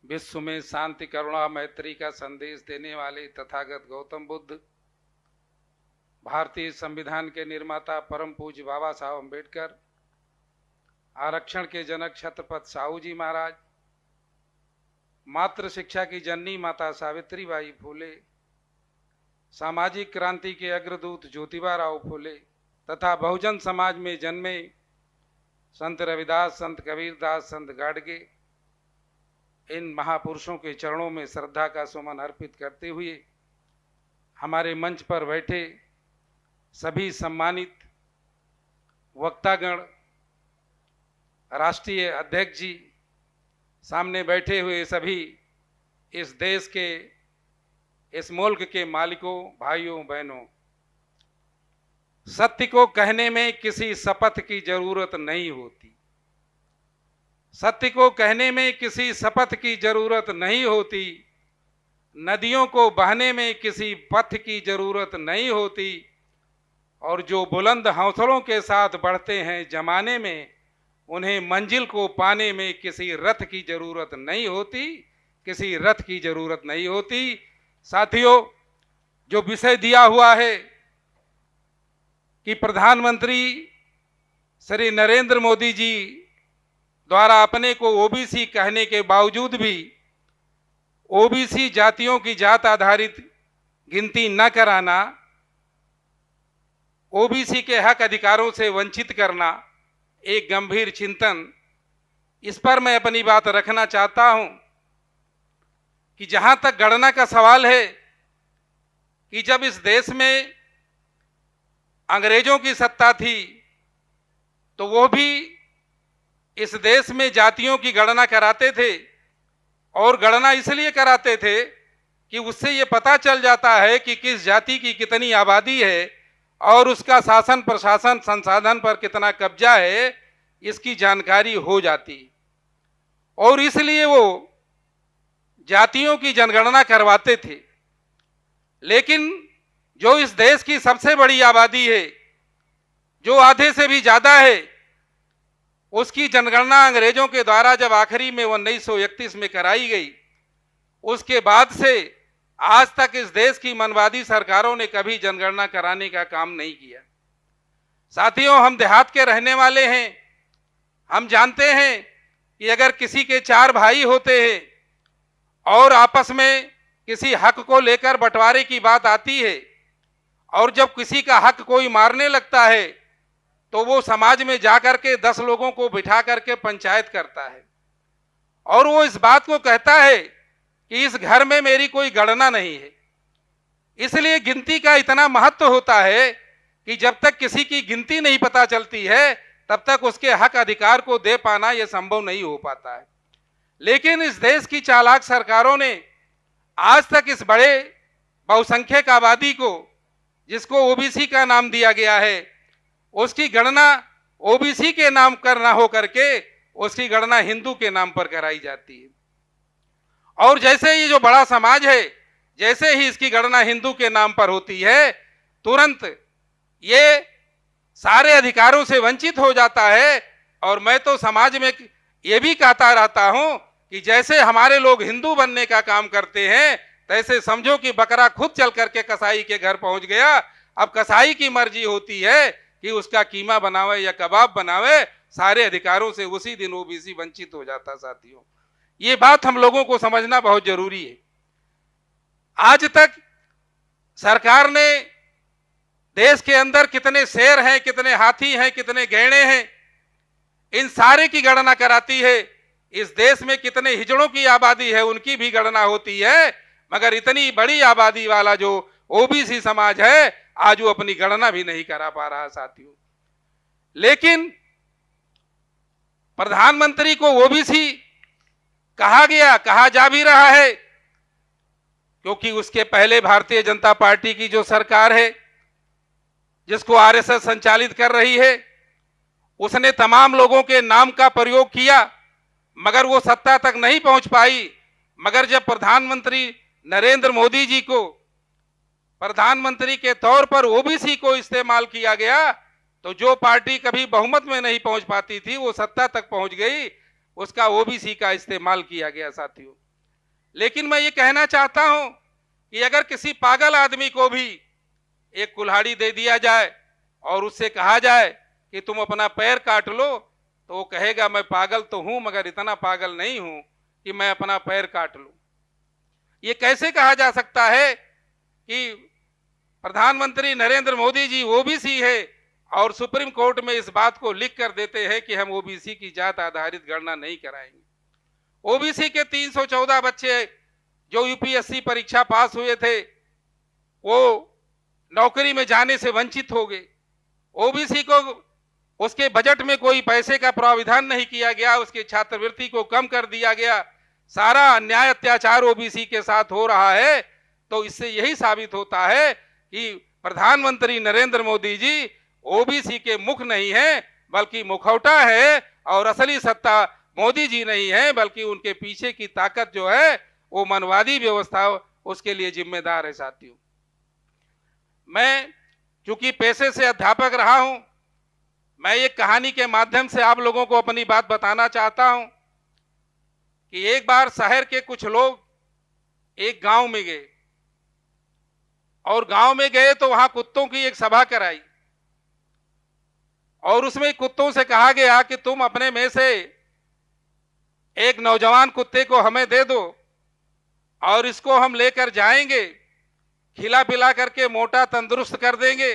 विश्व में शांति करुणा मैत्री का संदेश देने वाले तथागत गौतम बुद्ध, भारतीय संविधान के निर्माता परम पूज्य बाबा साहब अम्बेडकर, आरक्षण के जनक छत्रपति साहू जी महाराज, मातृ शिक्षा की जननी माता सावित्रीबाई फूले, सामाजिक क्रांति के अग्रदूत ज्योतिबा राव फूले तथा बहुजन समाज में जन्मे संत रविदास, संत कबीरदास, संत गाडगे, इन महापुरुषों के चरणों में श्रद्धा का सुमन अर्पित करते हुए हमारे मंच पर बैठे सभी सम्मानित वक्तागण, राष्ट्रीय अध्यक्ष जी, सामने बैठे हुए सभी इस देश के, इस मुल्क के मालिकों, भाइयों बहनों, सत्य को कहने में किसी शपथ की जरूरत नहीं होती। सत्य को कहने में किसी शपथ की जरूरत नहीं होती। नदियों को बहने में किसी पथ की जरूरत नहीं होती। और जो बुलंद हौसलों के साथ बढ़ते हैं जमाने में, उन्हें मंजिल को पाने में किसी रथ की जरूरत नहीं होती, किसी रथ की जरूरत नहीं होती। साथियों, जो विषय दिया हुआ है कि प्रधानमंत्री श्री नरेंद्र मोदी जी द्वारा अपने को ओबीसी कहने के बावजूद भी ओबीसी जातियों की जात आधारित गिनती न कराना, ओबीसी के हक अधिकारों से वंचित करना एक गंभीर चिंतन, इस पर मैं अपनी बात रखना चाहता हूं कि जहां तक गणना का सवाल है कि जब इस देश में अंग्रेजों की सत्ता थी तो वो भी इस देश में जातियों की गणना कराते थे, और गणना इसलिए कराते थे कि उससे ये पता चल जाता है कि किस जाति की कितनी आबादी है और उसका शासन प्रशासन संसाधन पर कितना कब्जा है, इसकी जानकारी हो जाती। और इसलिए वो जातियों की जनगणना करवाते थे। लेकिन जो इस देश की सबसे बड़ी आबादी है, जो आधे से भी ज़्यादा है, उसकी जनगणना अंग्रेजों के द्वारा जब आखिरी में 1931 में कराई गई, उसके बाद से आज तक इस देश की मनवादी सरकारों ने कभी जनगणना कराने का काम नहीं किया। साथियों, हम देहात के रहने वाले हैं। हम जानते हैं कि अगर किसी के 4 भाई होते हैं और आपस में किसी हक को लेकर बंटवारे की बात आती है, और जब किसी का हक कोई मारने लगता है तो वो समाज में जाकर के 10 लोगों को बिठा करके पंचायत करता है, और वो इस बात को कहता है कि इस घर में मेरी कोई गणना नहीं है। इसलिए गिनती का इतना महत्व होता है कि जब तक किसी की गिनती नहीं पता चलती है, तब तक उसके हक अधिकार को दे पाना यह संभव नहीं हो पाता है। लेकिन इस देश की चालाक सरकारों ने आज तक इस बड़े बहुसंख्यक आबादी को, जिसको ओबीसी का नाम दिया गया है, उसकी गणना ओबीसी के नाम पर ना हो करके उसकी गणना हिंदू के नाम पर कराई जाती है। और जैसे ये जो बड़ा समाज है, जैसे ही इसकी गणना हिंदू के नाम पर होती है, तुरंत ये सारे अधिकारों से वंचित हो जाता है। और मैं तो समाज में ये भी कहता रहता हूं कि जैसे हमारे लोग हिंदू बनने का काम करते हैं, तैसे समझो कि बकरा खुद चल करके कसाई के घर पहुंच गया। अब कसाई की मर्जी होती है कि उसका कीमा बनावे या कबाब बनावे, सारे अधिकारों से उसी दिन ओबीसी वंचित हो जाता। साथियों, ये बात हम लोगों को समझना बहुत जरूरी है। आज तक सरकार ने देश के अंदर कितने शेर हैं, कितने हाथी हैं, कितने गैंडे हैं, इन सारे की गणना कराती है। इस देश में कितने हिजड़ों की आबादी है, उनकी भी गणना होती है। मगर इतनी बड़ी आबादी वाला जो ओबीसी समाज है, आज वो अपनी गणना भी नहीं करा पा रहा। साथियों, लेकिन प्रधानमंत्री को ओबीसी कहा गया, कहा जा भी रहा है, क्योंकि उसके पहले भारतीय जनता पार्टी की जो सरकार है, जिसको आरएसएस संचालित कर रही है, उसने तमाम लोगों के नाम का प्रयोग किया, मगर वो सत्ता तक नहीं पहुंच पाई। मगर जब प्रधानमंत्री नरेंद्र मोदी जी को प्रधानमंत्री के तौर पर ओबीसी को इस्तेमाल किया गया, तो जो पार्टी कभी बहुमत में नहीं पहुंच पाती थी, वो सत्ता तक पहुंच गई। उसका ओबीसी का इस्तेमाल किया गया। साथियों, लेकिन मैं ये कहना चाहता हूं कि अगर किसी पागल आदमी को भी एक कुल्हाड़ी दे दिया जाए और उससे कहा जाए कि तुम अपना पैर काट लो, तो वो कहेगा मैं पागल तो हूं मगर इतना पागल नहीं हूं कि मैं अपना पैर काट लूं। ये कैसे कहा जा सकता है कि प्रधानमंत्री नरेंद्र मोदी जी ओबीसी है और सुप्रीम कोर्ट में इस बात को लिख कर देते हैं कि हम ओबीसी की जात आधारित गणना नहीं कराएंगे। ओबीसी के 314 बच्चे जो यूपीएससी परीक्षा पास हुए थे वो नौकरी में जाने से वंचित हो गए। ओबीसी को उसके बजट में कोई पैसे का प्रावधान नहीं किया गया, उसकी छात्रवृत्ति को कम कर दिया गया। सारा अन्याय अत्याचार ओबीसी के साथ हो रहा है। तो इससे यही साबित होता है कि प्रधानमंत्री नरेंद्र मोदी जी ओबीसी के मुख नहीं है बल्कि मुखौटा है, और असली सत्ता मोदी जी नहीं है बल्कि उनके पीछे की ताकत जो है वो मनवादी व्यवस्था उसके लिए जिम्मेदार है। साथियों, मैं चूंकि पेशे से अध्यापक रहा हूं, मैं एक कहानी के माध्यम से आप लोगों को अपनी बात बताना चाहता हूं कि एक बार शहर के कुछ लोग एक गांव में गए और गांव में गए तो वहां कुत्तों की एक सभा कराई और उसमें कुत्तों से कहा गया कि तुम अपने में से एक नौजवान कुत्ते को हमें दे दो और इसको हम लेकर जाएंगे, खिला पिला करके मोटा तंदुरुस्त कर देंगे,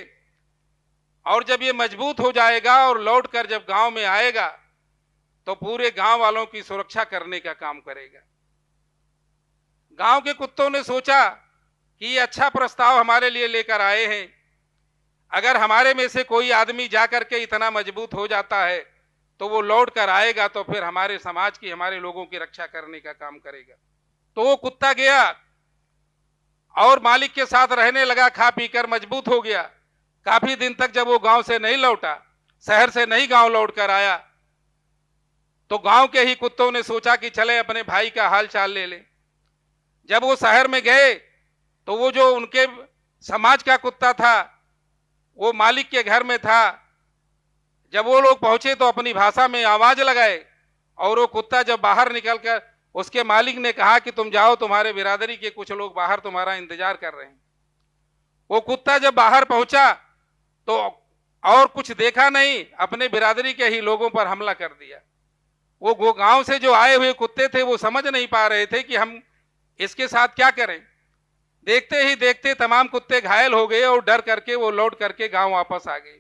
और जब ये मजबूत हो जाएगा और लौट कर जब गांव में आएगा तो पूरे गांव वालों की सुरक्षा करने का काम करेगा। गांव के कुत्तों ने सोचा कि ये अच्छा प्रस्ताव हमारे लिए लेकर आए हैं, अगर हमारे में से कोई आदमी जाकर के इतना मजबूत हो जाता है तो वो लौट कर आएगा तो फिर हमारे समाज की, हमारे लोगों की रक्षा करने का काम करेगा। तो वो कुत्ता गया और मालिक के साथ रहने लगा, खा पीकर मजबूत हो गया। काफी दिन तक जब वो गांव से नहीं लौटा, शहर से नहीं गांव लौट कर आया, तो गांव के ही कुत्तों ने सोचा कि चले अपने भाई का हाल चाल ले ले। जब वो शहर में गए तो वो जो उनके समाज का कुत्ता था वो मालिक के घर में था। जब वो लोग पहुंचे तो अपनी भाषा में आवाज लगाए और वो कुत्ता जब बाहर निकलकर उसके मालिक ने कहा कि तुम जाओ, तुम्हारे बिरादरी के कुछ लोग बाहर तुम्हारा इंतजार कर रहे हैं। वो कुत्ता जब बाहर पहुंचा तो और कुछ देखा नहीं, अपने बिरादरी के ही लोगों पर हमला कर दिया। वो गांव से जो आए हुए कुत्ते थे वो समझ नहीं पा रहे थे कि हम इसके साथ क्या करें। देखते ही देखते तमाम कुत्ते घायल हो गए और डर करके वो लौट करके गांव वापस आ गए।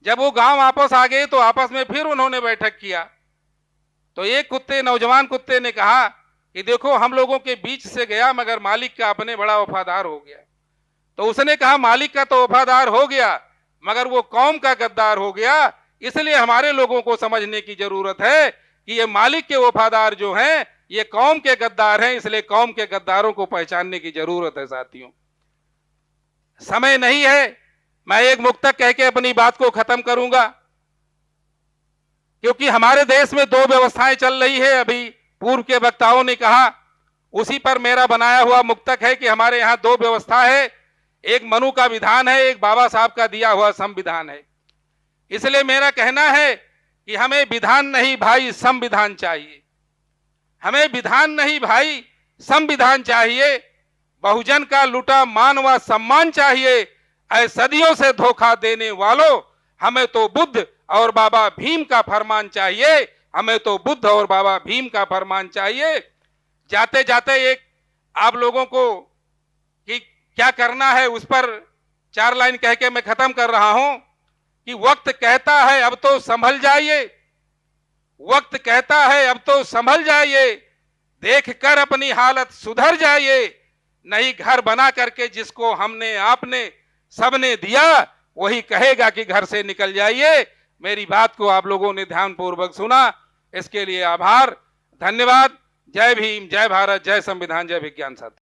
जब वो गांव वापस आ गए तो आपस में फिर उन्होंने बैठक किया। तो एक नौजवान कुत्ते ने कहा कि देखो, हम लोगों के बीच से गया मगर मालिक का अपने बड़ा वफादार हो गया। तो उसने कहा मालिक का तो वफादार हो गया मगर वो कौम का गद्दार हो गया, इसलिए हमारे लोगों को समझने की जरूरत है कि ये मालिक के वफादार जो हैं ये कौम के गद्दार हैं, इसलिए कौम के गद्दारों को पहचानने की जरूरत है। साथियों, समय नहीं है, मैं एक मुक्तक कह के अपनी बात को खत्म करूंगा, क्योंकि हमारे देश में दो व्यवस्थाएं चल रही है। अभी पूर्व के वक्ताओं ने कहा, उसी पर मेरा बनाया हुआ मुक्तक है कि हमारे यहाँ दो व्यवस्था है, एक मनु का विधान है, एक बाबा साहब का दिया हुआ संविधान है। इसलिए मेरा कहना है कि हमें विधान नहीं भाई संविधान चाहिए, हमें विधान नहीं भाई संविधान चाहिए। बहुजन का लूटा मान व सम्मान चाहिए, ऐ सदियों से धोखा देने वालों, हमें तो बुद्ध और बाबा भीम का फरमान चाहिए, हमें तो बुद्ध और बाबा भीम का फरमान चाहिए। जाते जाते एक आप लोगों को कि क्या करना है उस पर 4 लाइन कह के मैं खत्म कर रहा हूं कि वक्त कहता है अब तो संभल जाइए, वक्त कहता है अब तो संभल जाइए, देख कर अपनी हालत सुधर जाइए, नहीं घर बना करके जिसको हमने आपने सबने दिया वही कहेगा कि घर से निकल जाइए। मेरी बात को आप लोगों ने ध्यानपूर्वक सुना, इसके लिए आभार, धन्यवाद। जय भीम, जय भारत, जय संविधान, जय विज्ञान। साथी।